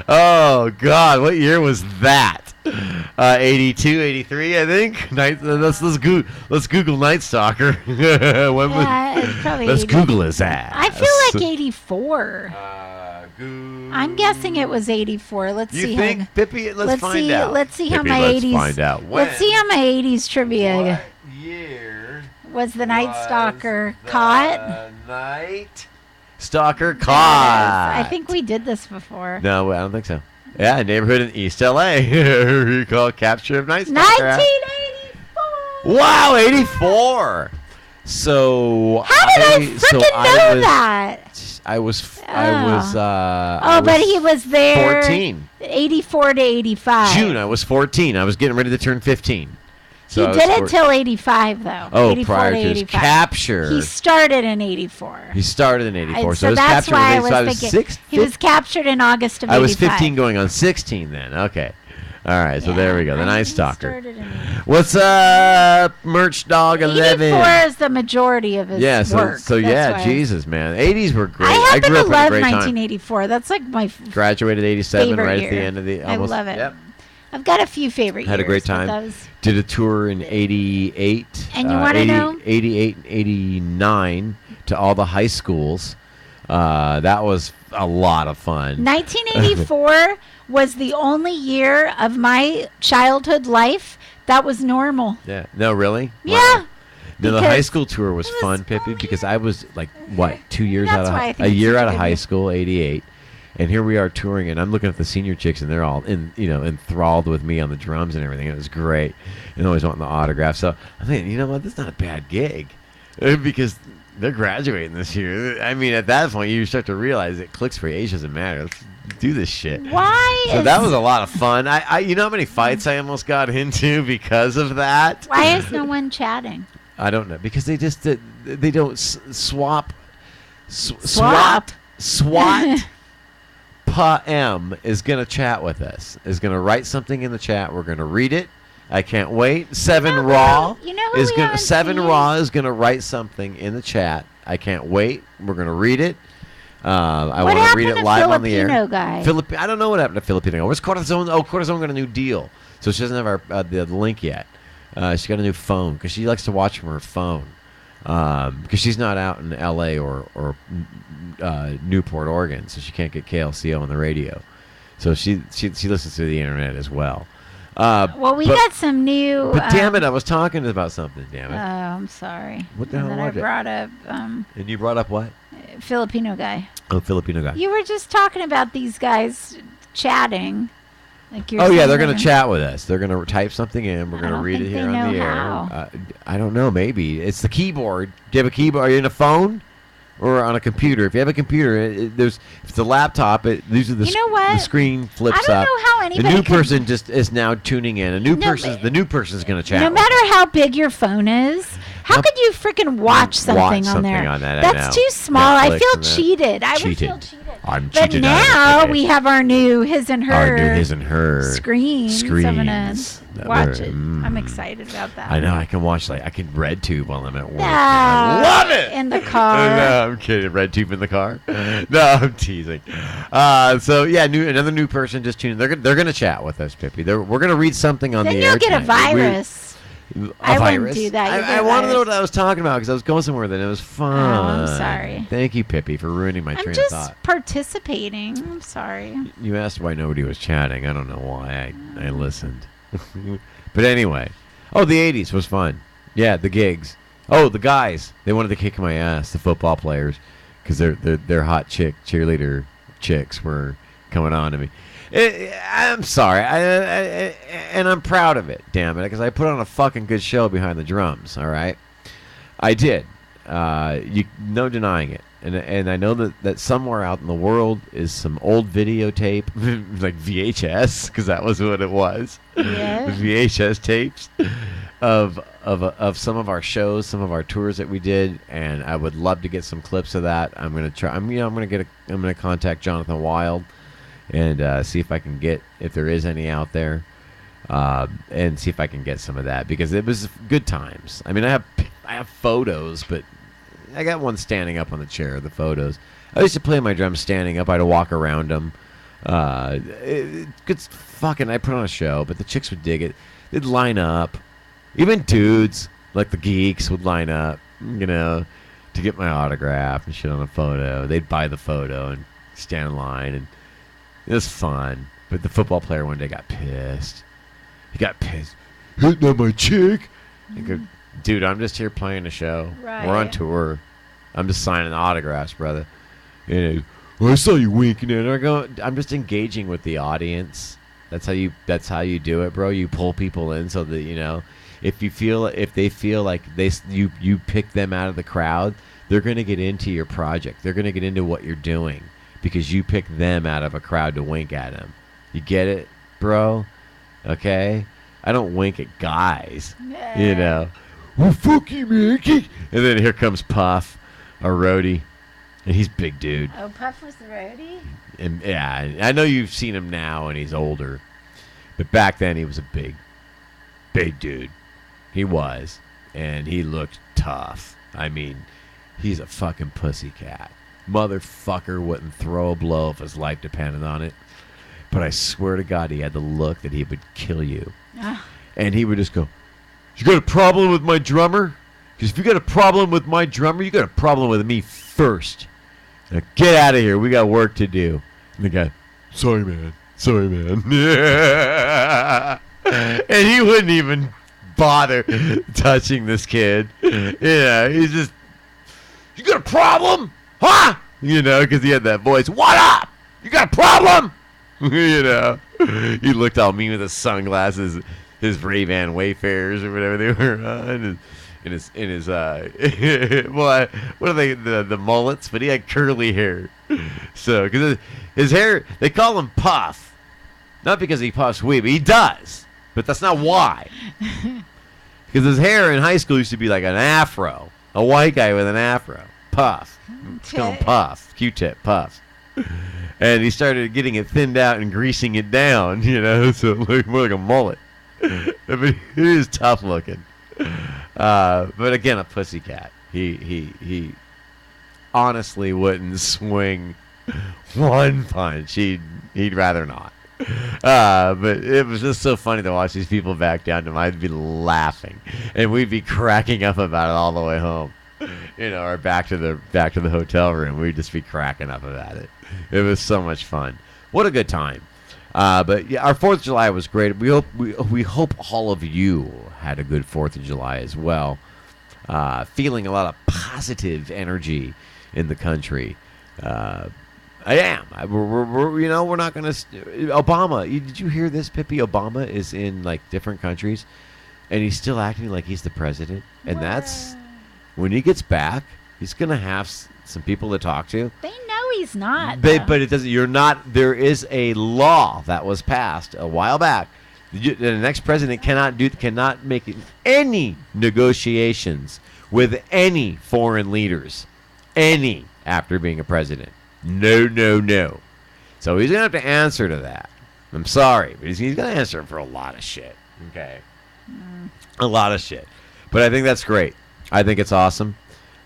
Oh, God, what year was that? 82, 83, I think. Let's Google Night Stalker. Let's Google his ass. I feel like 84. I'm guessing it was 84. Let's see. You think, Pippi? Let's find out. Let's see how Pippi, my 80s. Find out. Let's see how my 80s trivia. What year was the Night Stalker caught? Night Stalker caught. I think we did this before. No, I don't think so. Yeah, a neighborhood in East LA. Recall capture of Night Stalker. 1984. Wow, 84. So how did I freaking know that? I was. But he was there. 14. 84 to 85. June. I was 14. I was getting ready to turn 15. So he did it till 85, though. Oh, prior to his capture. He started in 84. He started in 84. So that's why I was thinking. He was captured in August of 85. I was 15 going on 16 then. Okay. All right, so there we go. The Night Stalker. What's up, Merch Dog 11? 84 is the majority of his work. So Jesus, man. 80s were great. I happen grew up to love in a great 1984. That's like my graduated 87 right year. At the end of the almost. I love it. Yep. I've got a few favorite Had years. A great time. Did a tour in 88. And you want to know? 88 and 89 to all the high schools. That was a lot of fun. 1984 was the only year of my childhood life that was normal. Yeah. No, really? Yeah. Wow. No, the high school tour was fun, Pippi, because I was like, 2 years out of a year out of high school, 88. And here we are touring, and I'm looking at the senior chicks, and they're all enthralled with me on the drums and everything. It was great, and always wanting the autograph. So I mean, you know what? This is not a bad gig, because they're graduating this year. I mean, at that point, you start to realize that clicks for age doesn't matter. Let's do this shit. Why? So that was a lot of fun. You know how many fights I almost got into because of that? Why is no one chatting? I don't know, because they just they don't swap. Pa-M is going to chat with us, is going to write something in the chat. We're going to read it. I can't wait. Seven Raw is going to write something in the chat. I can't wait. We're going to read it. I want to read it live on the air. Guy? I don't know what happened to Filipino. Where's Corazon? Oh, Corazon got a new deal. So she doesn't have the link yet. She got a new phone because she likes to watch from her phone. Because she's not out in L.A. or Newport, Oregon, so she can't get KLCO on the radio. So she listens to the internet as well. We got some new. But damn it, I was talking about something. Damn it. Oh, I'm sorry. What the hell was it? I brought up. And you brought up what? Filipino guy. Oh, Filipino guy. You were just talking about these guys chatting. They're going to chat with us. They're going to type something in. We're going to read it here on the air. I don't know. Maybe it's the keyboard. Do you have a keyboard? Are you in a phone or on a computer? If you have a computer, if it's a laptop, these are the screen flips up. I don't know how anybody. The new person just is now tuning in. The new person is going to chat. No matter how big your phone is. How could you freaking watch something on there? That's too small. Netflix, I feel cheated. I would feel cheated. But now we have our new his and her screens. I'm gonna watch it. I'm excited about that. I know. I can watch I can RedTube while I'm at work. I love it. In the car. No, I'm kidding. RedTube in the car. No, I'm teasing. So yeah, another new person just tuned in. They're gonna chat with us, Pippi. We're gonna read something on the air. Then you'll get a virus. I wouldn't do that. I wanted to know what I was talking about because I was going somewhere that it was fun. Oh, I'm sorry. Thank you, Pippi, for ruining my train of thought. I'm just participating. I'm sorry. You asked why nobody was chatting. I don't know why. I listened. But anyway. Oh, the 80s was fun. Yeah, the gigs. Oh, the guys. They wanted to kick my ass, the football players, because their hot cheerleader chicks were coming on to me. I'm sorry, and I'm proud of it, damn it, because I put on a fucking good show behind the drums, all right? I did. No denying it. And I know that somewhere out in the world is some old videotape, like VHS, because that was what it was. Yeah. VHS tapes of some of our shows, some of our tours that we did, and I would love to get some clips of that. I'm gonna try. I'm gonna contact Jonathan Wild and see if I can get, if there is any out there, and see if I can get some of that, because it was good times. I mean, I have photos, but I got one standing up on the chair, the photos. I used to play my drums standing up. I'd walk around them. Good fucking, I put on a show, but the chicks would dig it. They'd line up. Even dudes, like the geeks, would line up, to get my autograph and shit on a photo. They'd buy the photo and stand in line, and it was fun. But the football player one day got pissed. He got pissed. Hitting on my chick. I go, dude, I'm just here playing a show. Right. We're on tour. I'm just signing autographs, brother. I saw you winking at her. I go, I'm just engaging with the audience. That's how you do it, bro. You pull people in so that, if they feel like you pick them out of the crowd, they're going to get into your project. They're going to get into what you're doing because you pick them out of a crowd to wink at them. You get it, bro? Okay? I don't wink at guys, you know. Well, fuck you, man. And then here comes Puff, a roadie, and he's big dude. Oh, Puff was the roadie? And yeah, I know you've seen him now, and he's older, but back then he was a big dude. He was, and he looked tough. I mean, he's a fucking pussycat. Motherfucker wouldn't throw a blow if his life depended on it. But I swear to God, he had the look that he would kill you. And he would just go, you got a problem with my drummer? Because if you got a problem with my drummer, you got a problem with me first. Now get out of here. We got work to do. And the guy, sorry, man. And he wouldn't even bother touching this kid. Yeah, he's just, you got a problem? Huh? You know, because he had that voice. What up? You got a problem? You know, he looked all mean with his sunglasses, his Ray-Ban Wayfarers or whatever they were on, in his well, what are they, the mullets? But he had curly hair, so because his hair, they call him Puff, not because he puffs weed, but he does, but that's not why. Because his hair in high school used to be like an afro, a white guy with an afro, Puff. Let's call him Puff, Q-tip, Puff. And he started getting it thinned out and greasing it down, you know, so it looked more like a mullet. But he is tough looking. But again, a pussycat. He honestly wouldn't swing one punch. He'd rather not. But it was just so funny to watch these people back down to him. I'd be laughing, and we'd be cracking up about it all the way home. You know, or back to the hotel room. We'd just be cracking up about it. It was so much fun. What a good time. But yeah, our 4th of July was great. We hope all of you had a good 4th of July as well. Feeling a lot of positive energy in the country. I am. We're not going to... Obama, did you hear this, Pippi? Obama is in, like, different countries, and he's still acting like he's the president. And that's... When he gets back, he's going to have some people to talk to. They know he's not. But it doesn't. You're not. There is a law that was passed a while back. The next president cannot make any negotiations with any foreign leaders, any after being a president. No. So he's gonna have to answer to that. I'm sorry, but he's gonna answer for a lot of shit. Okay, a lot of shit. But I think that's great. I think it's awesome.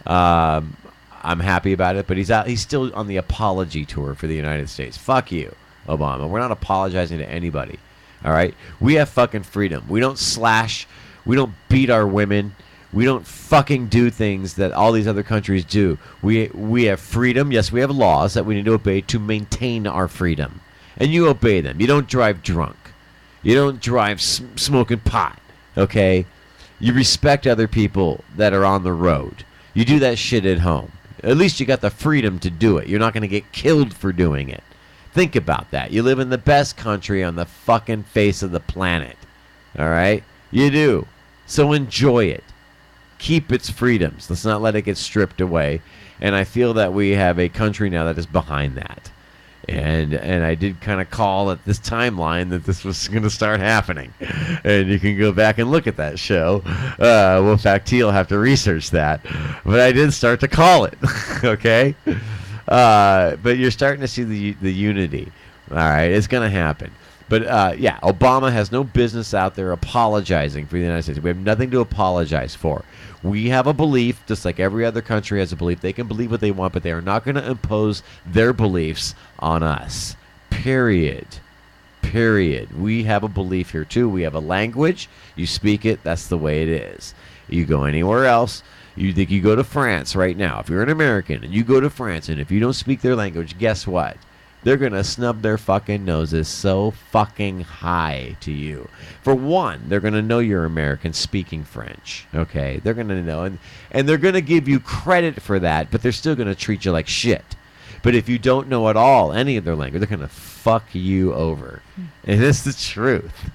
I'm happy about it, but he's still on the apology tour for the United States. Fuck you, Obama. We're not apologizing to anybody. All right? We have fucking freedom. We don't slash. We don't beat our women. We don't fucking do things that all these other countries do. We have freedom. Yes, we have laws that we need to obey to maintain our freedom. And you obey them. You don't drive drunk. You don't drive smoking pot. Okay? You respect other people that are on the road. You do that shit at home. At least you got the freedom to do it. You're not going to get killed for doing it. Think about that. You live in the best country on the fucking face of the planet. All right? You do. So enjoy it. Keep its freedoms. Let's not let it get stripped away. And I feel that we have a country now that is behind that. And I did kind of call at this timeline that this was going to start happening. And you can go back and look at that show. Well, in fact, T will have to research that. But I did start to call it. Okay? But you're starting to see the unity. All right? It's going to happen. But, yeah, Obama has no business out there apologizing for the United States. We have nothing to apologize for. We have a belief, just like every other country has a belief. They can believe what they want, but they are not going to impose their beliefs on us. Period. We have a belief here, too. We have a language. You speak it. That's the way it is. You go anywhere else. You think you go to France right now. If you're an American and you go to France, and if you don't speak their language, guess what? They're going to snub their fucking noses so fucking high to you. For one, they're going to know you're American speaking French. Okay? They're going to know. And they're going to give you credit for that, but they're still going to treat you like shit. But if you don't know at all any of their language, they're going to fuck you over. And it's the truth.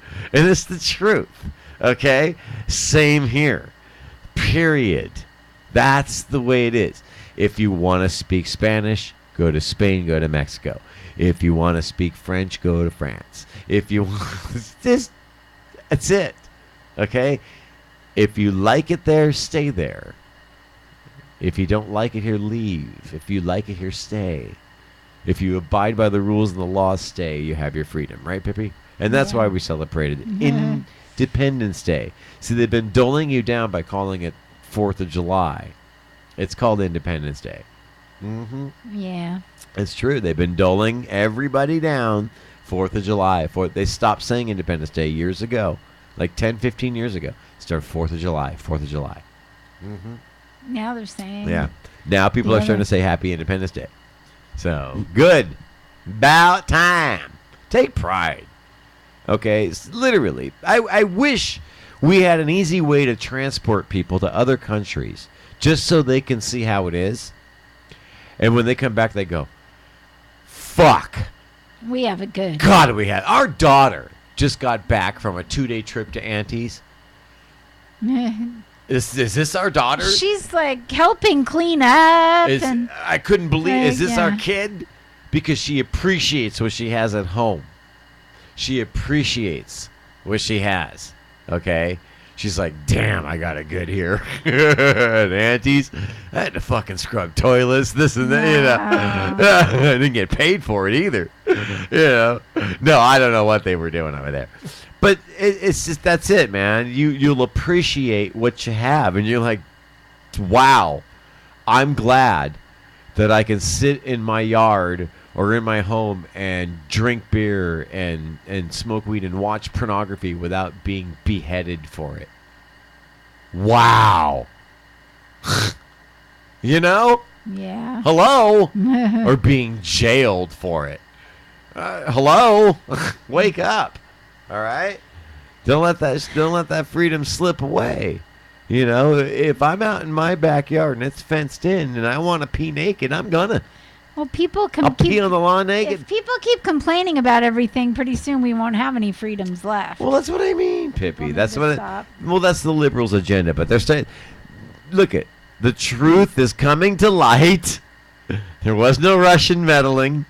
Okay? Same here. Period. That's the way it is. If you want to speak Spanish, go to Spain, go to Mexico. If you want to speak French, go to France. If you want this, that's it. Okay? If you like it there, stay there. If you don't like it here, leave. If you like it here, stay. If you abide by the rules and the laws, stay. You have your freedom. Right, Pippi? And that's why we celebrated Independence Day. See, they've been doling you down by calling it 4th of July. It's called Independence Day. Yeah. It's true. They've been doling everybody down 4th of July. They stopped saying Independence Day years ago. Like 10, 15 years ago. Started 4th of July, 4th of July. Now they're saying. Yeah. Now people are starting to say Happy Independence Day. So, good. About time. Take pride. Okay? Literally. I wish we had an easy way to transport people to other countries just so they can see how it is. And when they come back, they go, fuck. We have it good. God, we had. Our daughter just got back from a 2-day trip to Auntie's. Is this our daughter? She's like helping clean up. I couldn't believe. Is this our kid? Because she appreciates what she has at home. She appreciates what she has. Okay? She's like, damn, I got it good here. At Auntie's, I had to fucking scrub toilets, this and that. You know, I didn't get paid for it either. You know, no, I don't know what they were doing over there. But it's just, that's it, man. You'll appreciate what you have, and you're like, wow, I'm glad that I can sit in my yard or in my home and drink beer and smoke weed and watch pornography without being beheaded for it. Wow. You know? Yeah. Hello? Or being jailed for it. Hello? Wake up. All right? Don't let that freedom slip away. You know, if I'm out in my backyard and it's fenced in and I want to pee naked, I'm gonna. Well, I'll pee on the lawn naked. If people keep complaining about everything, pretty soon we won't have any freedoms left. Well, that's what I mean, Pippi. That's the liberals' agenda. But they're saying, look it, the truth is coming to light. There was no Russian meddling.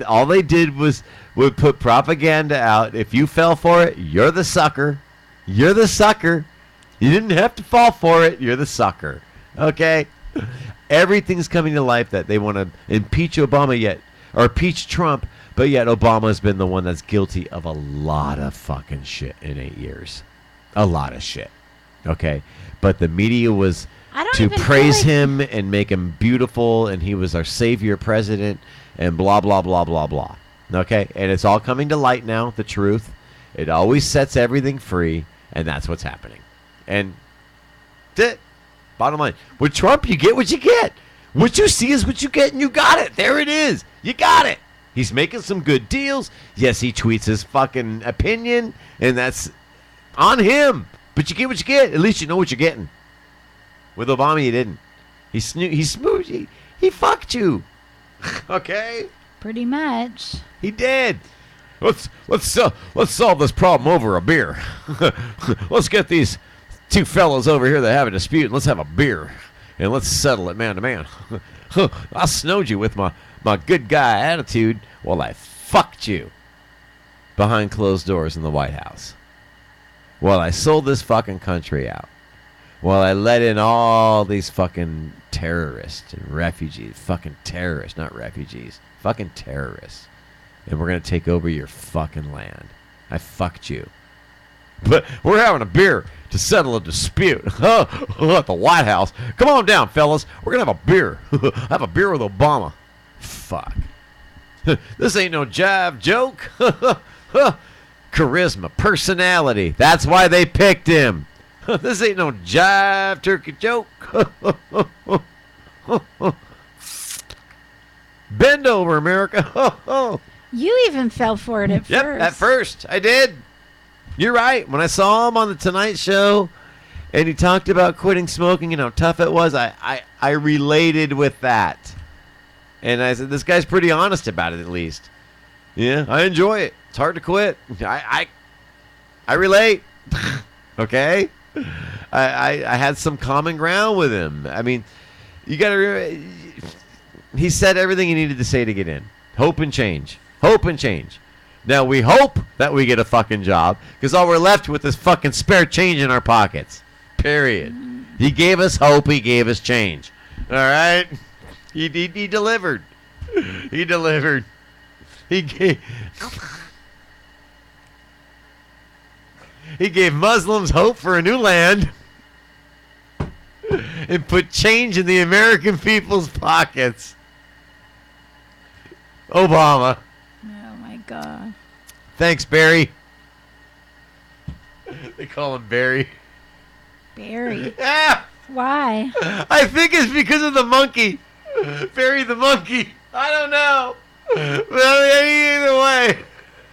All they did was would put propaganda out. If you fell for it, you're the sucker. You're the sucker. You didn't have to fall for it. You're the sucker. Okay? Everything's coming to life that they want to impeach Obama or impeach Trump, but yet Obama's been the one that's guilty of a lot of fucking shit in 8 years. A lot of shit. Okay? But the media was to praise him and make him beautiful, and he was our savior president, and blah, blah, blah, blah, blah. Okay? And it's all coming to light now, the truth. It always sets everything free, and that's what's happening. And that's it. Bottom line. With Trump, you get what you get. What you see is what you get, and you got it. There it is. You got it. He's making some good deals. Yes, he tweets his fucking opinion, and that's on him. But you get what you get. At least you know what you're getting. With Obama, you didn't. He smoothed you. He fucked you. Okay? Pretty much. He did. Let's solve this problem over a beer. Let's get these two fellas over here that have a dispute, and let's have a beer, and let's settle it man to man. I snowed you with my good guy attitude while I fucked you behind closed doors in the White House. While I sold this fucking country out. While I let in all these fucking terrorists and refugees. Fucking terrorists, not refugees. Fucking terrorists. And we're going to take over your fucking land. I fucked you. But we're having a beer to settle a dispute at the White House. Come on down, fellas. We're going to have a beer. Have a beer with Obama. Fuck. This ain't no jive joke. Charisma, personality. That's why they picked him. This ain't no jive turkey joke. Bend over, America. You even fell for it at first. Yep, at first. I did. You're right. When I saw him on the Tonight Show and he talked about quitting smoking and how tough it was, I related with that. And I said, this guy's pretty honest about it, at least. Yeah, I enjoy it. It's hard to quit. I relate. Okay? I had some common ground with him. I mean, you got to. He said everything he needed to say to get in. Hope and change. Hope and change. Now we hope that we get a fucking job because all we're left with is fucking spare change in our pockets. Period. He gave us hope. He gave us change. All right? He delivered. He delivered. He gave Muslims hope for a new land and put change in the American people's pockets. Obama. Oh, my God. Thanks, Barry. They call him Barry. Barry? Yeah. Why? I think it's because of the monkey. Barry the monkey. I don't know. Well, either way,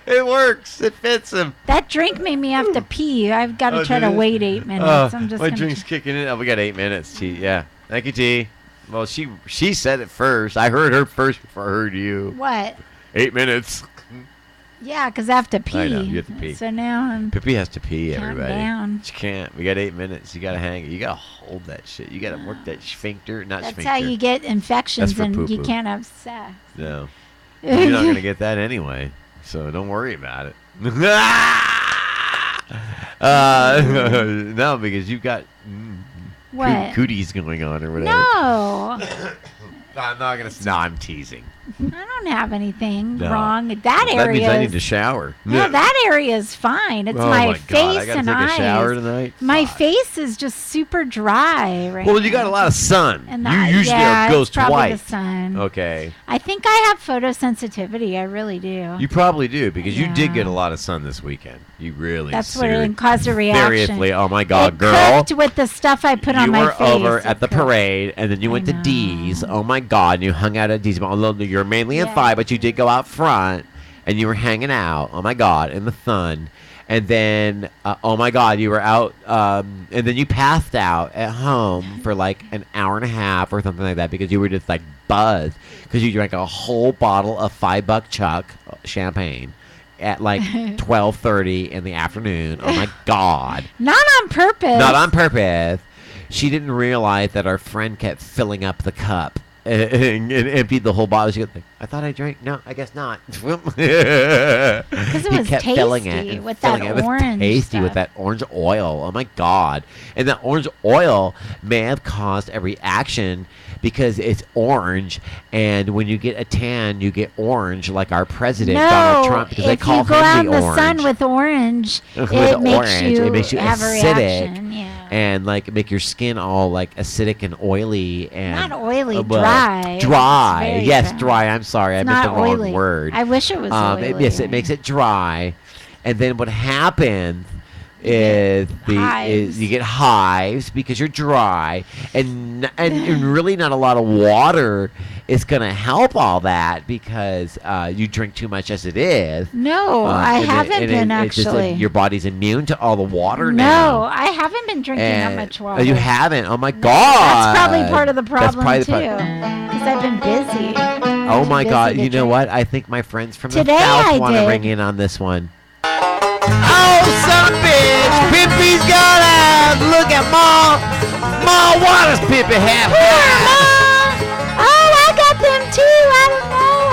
it works. It fits him. That drink made me have to pee. I've got to try to wait 8 minutes. My drink's kicking in. Oh, we got 8 minutes, T. Yeah. Thank you, T. Well, she said it first. I heard her first before I heard you. What? 8 minutes. Yeah, because I have to pee. I know, you have to pee. So now I'm... Pippi has to pee, everybody. Down. She can't. We got 8 minutes. You got to hang it. You got to hold that shit. You got to work that sphincter. That's how you get infections and you can't have sex. No. You're not going to get that anyway. So don't worry about it. No, because you've got cooties going on or whatever. No. I'm not going to. No, I'm teasing. I don't have anything wrong. That area. That means I need to shower. No, that area is fine. It's my face God, I gotta and take eyes. A shower tonight. My face is just super dry right Well, you got a lot of sun. And you usually are ghost white. The sun. Okay. I think I have photosensitivity. I really do. You probably do because you did get a lot of sun this weekend. You really. That's what it caused a reaction. Seriously, oh my God, it girl! Cooked with the stuff I put on my face. You were over at the parade, and then you went to D's. Oh my God! And you hung out at D's. You're mainly in Phi, but you did go out front, and you were hanging out. Oh my God, in the sun. And then, oh my God, you were out, and then you passed out at home for like an hour and a half or something like that because you were just like buzzed because you drank a whole bottle of $5 Chuck champagne at like 12:30 in the afternoon. Oh my God. Not on purpose. Not on purpose. She didn't realize that our friend kept filling up the cup. And emptied the whole bottle. She goes, I thought I drank. No, I guess not. Because it was kept tasty it with that orange tasty stuff. with that orange oil. Oh my God! And that orange oil may have caused a reaction because it's orange, and when you get a tan, you get orange, like our president Donald Trump. Because they call him the orange. If you go out in the sun with orange, it makes you have acidic. A reaction. Yeah. And like make your skin all like acidic and oily and not oily, dry. Dry, yes, dry. I'm sorry, I missed the wrong word. I wish it was oily. Yes, it makes it dry, and then what happens is you get hives because you're dry, and really not a lot of water is gonna help all that because you drink too much as it is. No, I haven't been actually. Your body's immune to all the water now. No, I haven't been drinking that much water. You haven't? Oh my God! That's probably part of the problem too, because I've been busy. Oh my God! You know what? I think my friends from the South want to ring in on this one. Oh, son of a bitch! Pippi's got out! Look at Ma! Ma, what does Pippi have? Here, Ma! Oh, I got them too. I don't know.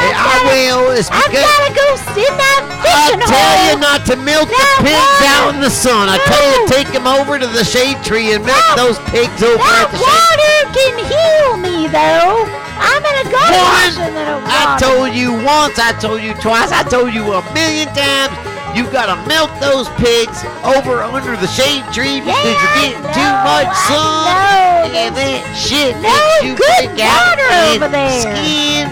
I've got to go in that fishing hole. I tell you not to milk the pigs out in the sun. I tell you to take them over to the shade tree and milk those pigs over at the shade tree. That water can heal me, though. I'm going to go wash in the water. I told you once. I told you twice. I told you 1,000,000 times. You gotta milk those pigs over under the shade tree because you're getting too much sun. And that shit makes you break out over there. Skin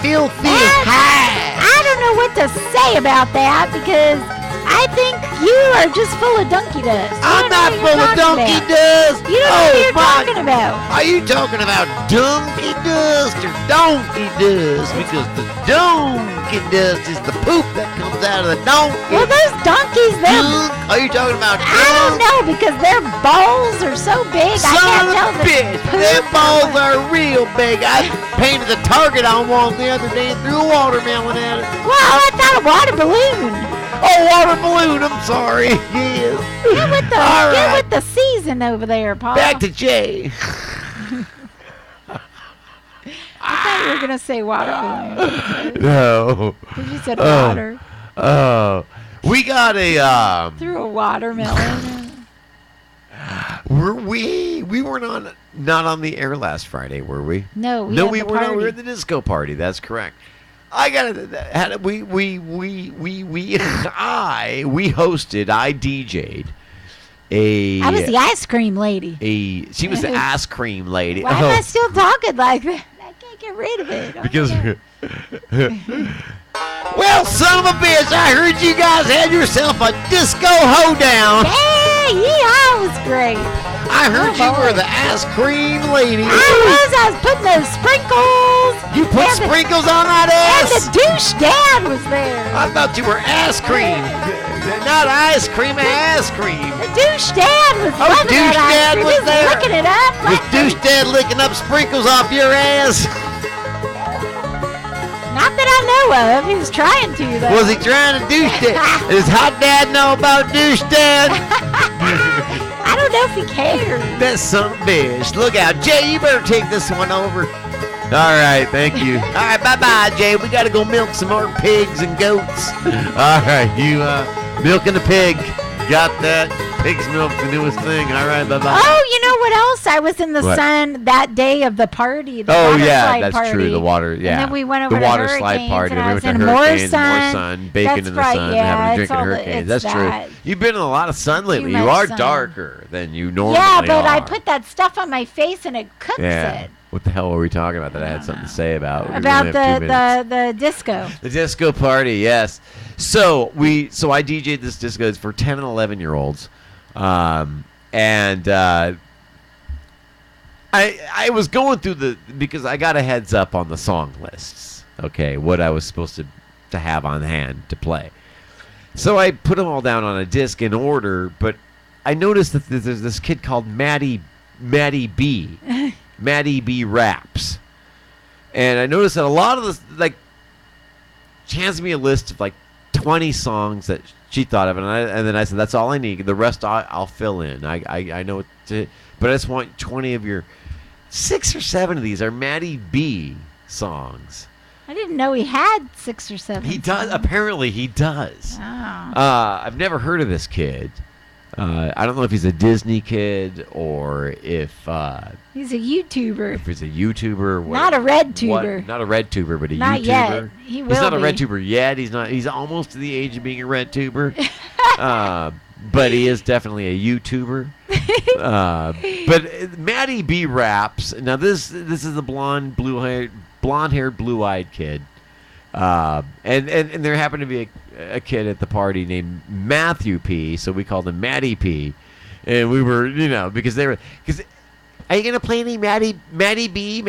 filthy high. I don't know what to say about that because I think you are just full of donkey dust. I'm not full of donkey dust. You don't know what you're talking about. Are you talking about donkey dust or donkey dust? Because the donkey dust is the poop that comes out of the donkey. Well, those donkeys, are you talking about I don't know because their balls are so big. I can't tell their balls are real big. I painted the target on one the other day and threw a watermelon at it. Well, I thought a water balloon. Oh, water balloon. I'm sorry. Yes. Get with the season over there, Paul. Back to Jay. I thought you were going to say water balloon. No. You said water. Oh. We got a... Through a watermelon. We weren't not on the air last Friday, were we? No, we were not. We were at the disco party. That's correct. I DJ'd I was the ice cream lady. She was the ice cream lady. Why am I still talking like that? I can't get rid of it. Because well, son of a bitch, I heard you guys had yourself a disco hoedown. Yeah, it was great. I heard you were the ice cream lady. I was putting those sprinkles. You put sprinkles on that ass? And the douche dad was there. I thought you were ass cream. Not ice cream, ass cream. The douche dad was loving douche that dad was there. Licking it up. Was douche dad licking up sprinkles off your ass? Not that I know of. He was trying to, though. Was he trying to douche dad? Does hot dad know about douche dad? I don't know if he cares. That son of a bitch. Look out. Jay, you better take this one over. All right, thank you. All right, bye-bye, Jay. We got to go milk some more pigs and goats. All right, you milking the pig. Got that? Pig's milk, the newest thing. All right, bye-bye. Oh, you know what else? I was in the sun that day of the party. The water slide that's party. True. The water, yeah. And then we went over the to water Hurricanes, slide party. And we went to Hurricanes, more sun, bacon in the sun, having a drink at Hurricanes. That's true. You've been in a lot of sun lately. You are darker than you normally are. Yeah, but I put that stuff on my face and it cooks it. What the hell were we talking about that I had something to say about? About the disco. The disco party, yes. So I DJ'd this disco. It's for 10 and 11-year-olds. I was going through because I got a heads up on the song lists. Okay, what I was supposed to have on hand to play. So I put them all down on a disc in order, but I noticed that there's this kid called Maddie B. Maddie B raps. And I noticed that a lot of this, like, she hands me a list of like 20 songs that she thought of, and then I said, that's all I need. The rest I'll fill in. I know what to, but I just want 20 of your 6 or 7 of these are Maddie B songs. I didn't know he had 6 or 7. He does. Apparently he does. Oh. I've never heard of this kid. I don't know if he's a Disney kid or if he's a YouTuber. If he's a YouTuber, not a red tuber. Not a red tuber, but a not YouTuber. Yet. He will he's not be. a red tuber yet. He's not. He's almost to the age of being a red tuber, but he is definitely a YouTuber. But Maddie B raps. Now this is the blonde-haired, blue-eyed kid. And there happened to be a kid at the party named Matthew P, so we called him Maddie P, and we were, because are you gonna play any Maddie B?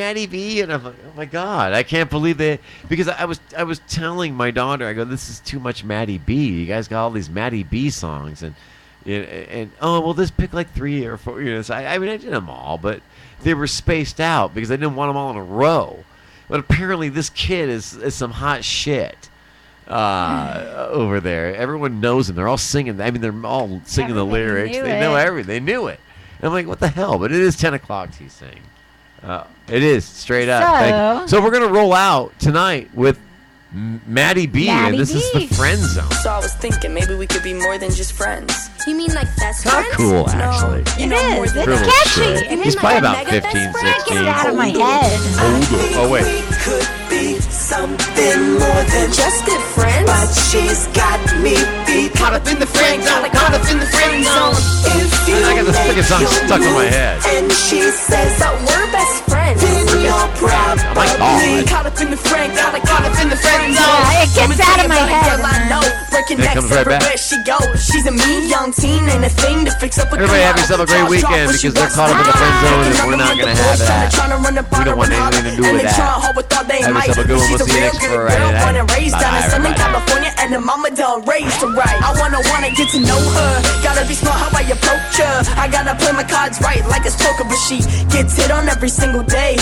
And I'm like, oh my god, I can't believe that, because I was telling my daughter, I go, this is too much Maddie B. You guys got all these Maddie B songs, and oh well, just pick like 3 or 4. So I did them all, but they were spaced out because I didn't want them all in a row. But apparently this kid is some hot shit over there. Everyone knows him. They're all singing. I mean, they're all singing the lyrics. They know everything. They knew it. And I'm like, what the hell? But it is 10 o'clock, he's saying. It is, straight up. So we're going to roll out tonight with Maddie B, and this is the Friend Zone. So I was thinking maybe we could be more than just friends. You mean like best friends? Kind of cool, actually. No, it is. It's catchy. He's probably about 15, 16. Get it out of my head. Oh, wait. We could be something more than just good friends. But she's got me beat. Caught up in the friend zone. Caught up in the friend zone. I got this fucking song stuck in my head. And she says that we're best friends. Then you're proud of me. Caught up in the friend zone. Caught up in the friend zone. Yeah, it gets out of my head. It comes right back. She goes. She's a mean young teen and a thing to fix up. Everybody have yourself a great weekend, because they're caught up in the friend zone and we're not going to have that. We don't want anything to do with that. Have yourself a good one. We'll see you next Friday night. Bye, everybody. California and the mama done raised her right. I wanna get to know her. Gotta be smart how I approach her. I gotta play my cards right like it's poker, but she gets hit on every single day.